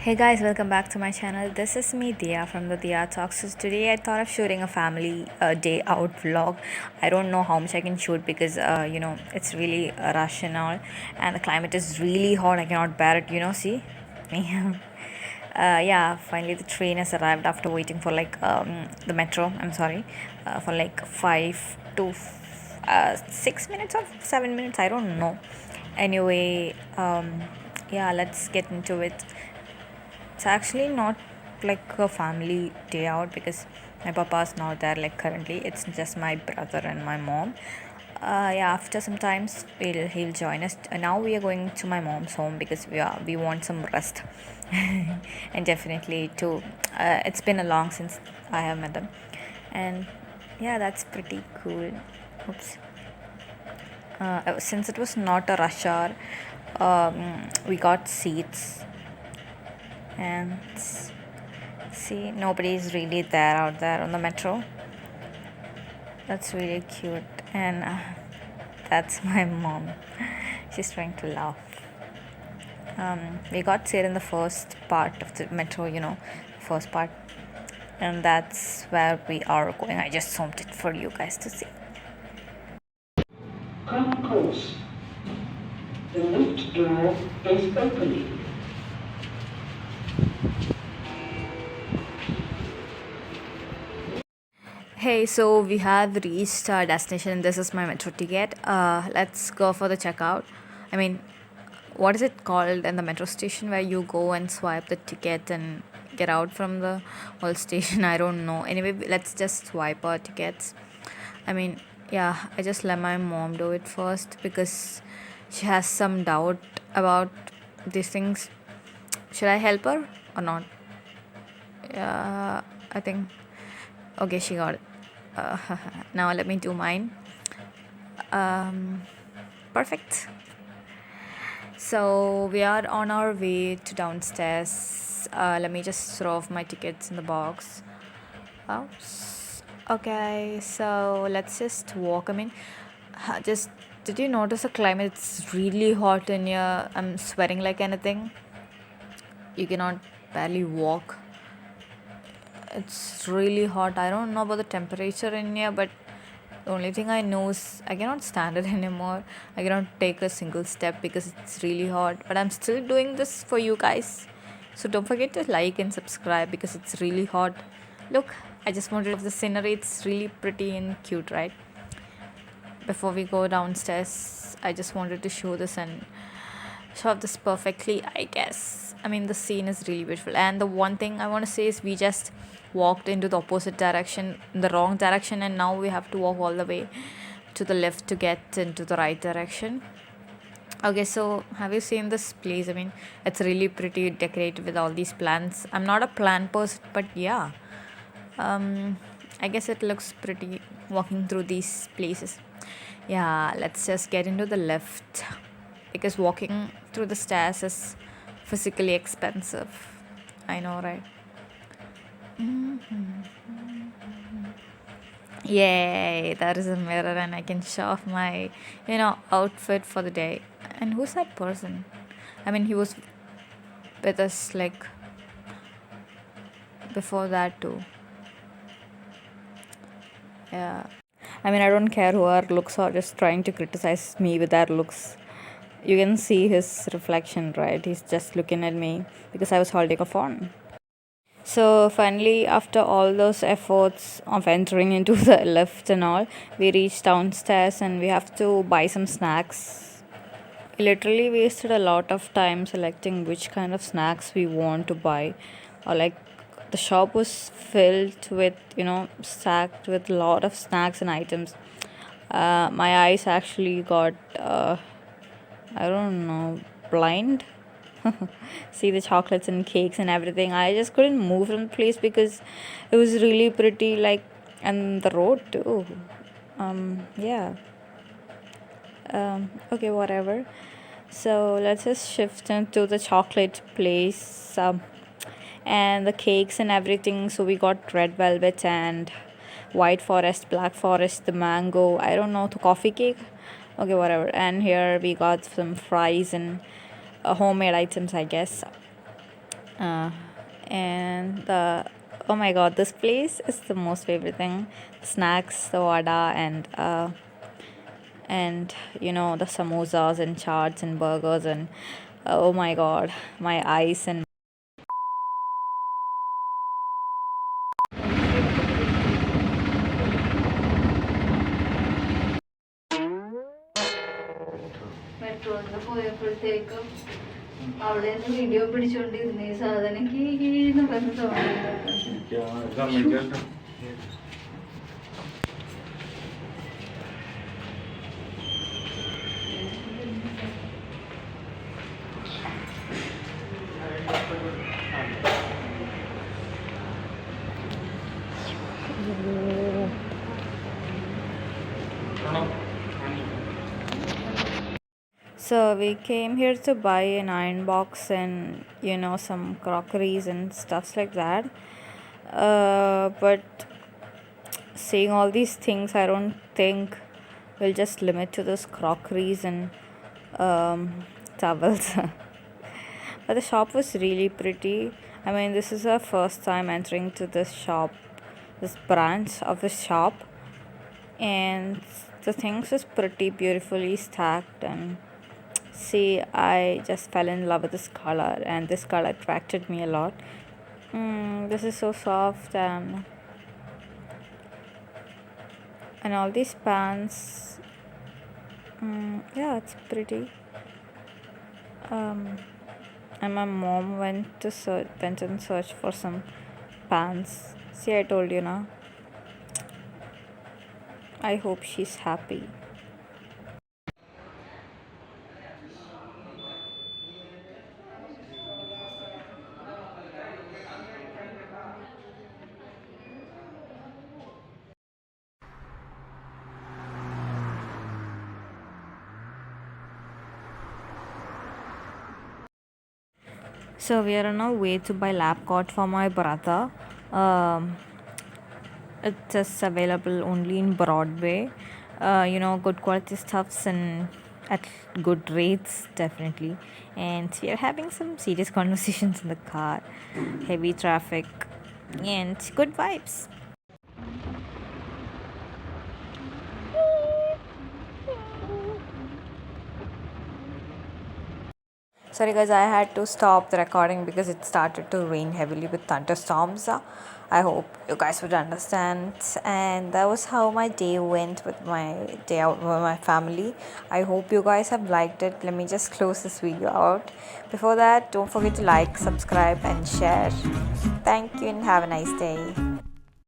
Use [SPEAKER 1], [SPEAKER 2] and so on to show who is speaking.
[SPEAKER 1] Hey guys, welcome back to my channel. This is me Dia from the Dia Talks. So today I thought of shooting a family day out vlog. I don't know how much I can shoot because it's really a rush and all, and the climate is really hot. I cannot bear it. See, yeah. Finally, the train has arrived after waiting for the metro. I'm sorry, for like 6 minutes or 7 minutes. I don't know. Anyway, yeah, let's get into it. It's actually not like a family day out because my papa's not there like currently. It's just my brother and my mom. Yeah, after some times he'll join us. Now we are going to my mom's home because we want some rest, and definitely too. It's been a long since I have met them, and yeah, that's pretty cool. Oops. Since it was not a rush hour, we got seats and see, nobody's really there out there on the metro. That's really cute, and that's my mom. She's trying to laugh. We got seat in the first part of the metro, first part, and that's where we are going. I just zoomed it for you guys to see.
[SPEAKER 2] Come close. The lift door is opening.
[SPEAKER 1] Hey, so we have reached our destination, and this is my metro ticket. Let's go for the checkout. I mean, what is it called in the metro station where you go and swipe the ticket and get out from the whole station? I don't know. Anyway, let's just swipe our tickets. I mean, yeah, I just let my mom do it first because she has some doubt about these things. Should I help her or not? Yeah, I think. Okay, she got it. Uh, now let me do mine. Um, Perfect. So we are on our way to downstairs. Let me just throw off my tickets in the box. Oops. Okay, so let's just walk. I mean, just did you notice the climate? It's really hot in here. I'm sweating like anything. You cannot barely walk. It's really hot. I don't know about the temperature in here, but the only thing I know is I cannot stand it anymore. I cannot take a single step because it's really hot. But I'm still doing this for you guys. So don't forget to like and subscribe because it's really hot. Look, I just wanted of the scenery. It's really pretty and cute, right? Before we go downstairs, I just wanted to show this and show off this perfectly, I guess. I mean, the scene is really beautiful. And the one thing I want to say is we just walked into the opposite direction, in the wrong direction, and now we have to walk all the way to the left to get into the right direction. Okay, so have you seen this place? I mean, it's really pretty decorated with all these plants. I'm not a plant person, but yeah, I guess it looks pretty walking through these places. Yeah, let's just get into the lift because walking through the stairs is physically expensive. I know, right? Yay, there is a mirror and I can show off my, outfit for the day. And who's that person? I mean, he was with us like before that too. Yeah. I mean, I don't care who our looks are just trying to criticize me with their looks. You can see his reflection, right? He's just looking at me because I was holding a phone. So finally, after all those efforts of entering into the lift and all, we reached downstairs and we have to buy some snacks. We literally wasted a lot of time selecting which kind of snacks we want to buy, or like the shop was filled with, stacked with a lot of snacks and items. My eyes actually got, I don't know, blind. See the chocolates and cakes and everything. I just couldn't move from the place because it was really pretty, like, and the road too. Yeah. Okay, whatever. So let's just shift into the chocolate place, and the cakes and everything. So we got red velvet and white forest, black forest, the mango. I don't know, the coffee cake. Okay, whatever. And here we got some fries and homemade items, I guess. uh, and oh my god, this place is the most favorite thing. Snacks, the vada, and the samosas and chaats and burgers and oh my god, my eyes and മെട്രോയിൽ പോയപ്പോഴത്തേക്കും അവിടെ നിന്ന് video പിടിച്ചോണ്ടിരുന്ന ഈ സാധനം കീന്ന് പറഞ്ഞ sound. So we came here to buy an iron box and some crockeries and stuffs like that. But seeing all these things, I don't think we'll just limit to this crockeries and towels. But the shop was really pretty. I mean, this is our first time entering to this shop, this branch of the shop, and the things is pretty beautifully stacked. And see, I just fell in love with this color, and this color attracted me a lot. This is so soft, and all these pants. Yeah, it's pretty. And my mom went and searched for some pants. See, I told you now. I hope she's happy. So we are on our way to buy lab coat for my brother. Um, it's just available only in Broadway. Good quality stuffs and at good rates, definitely. And we are having some serious conversations in the car, heavy traffic, and good vibes. Sorry guys, I had to stop the recording because it started to rain heavily with thunderstorms. I hope you guys would understand. And that was how my day went with my day out with my family. I hope you guys have liked it. Let me just close this video out. Before that, don't forget to like, subscribe, and share. Thank you and have a nice day.